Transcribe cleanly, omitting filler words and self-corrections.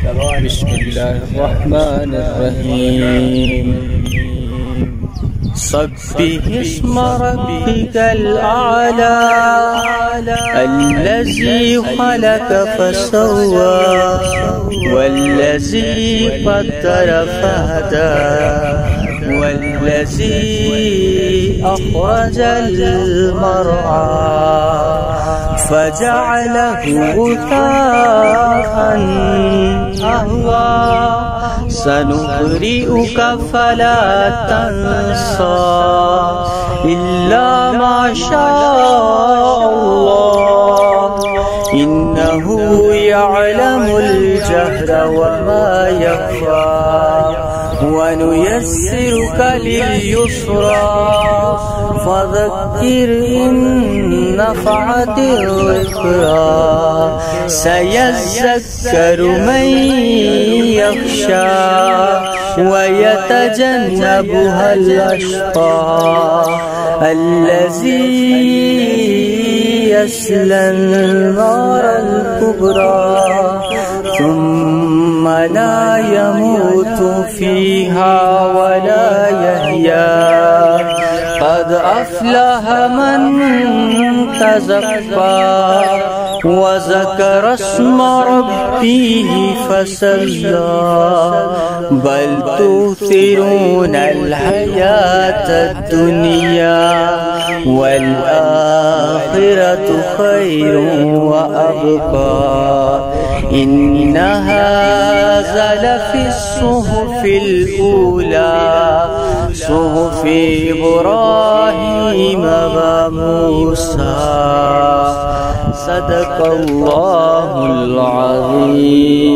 بسم الله الرحمن الرحيم. سبح اسم ربك الأعلى الذي خلق فسوى والذي قدر فهدى والذي أخرج المرعى فجعله غثاء أهوى سنقرئك فلا تنسى إلا ما شاء الله إنه يعلم الجهر وما يخفى ونيسرك لليسرى فذكر إن نفعت الذكرى سيذكر من يخشى ويتجنبها الأشقى الذي يصلى النار الكبرى ثم لا يموت فيها ولا يحيا قد أفلح من تزكى وذكر اسم ربه فصلى بل تؤثرون الحياة الدنيا والآخرة خير وأبقى إن هذا لفي الصحف الأولى صحف إبراهيم وموسى. صدق الله العظيم.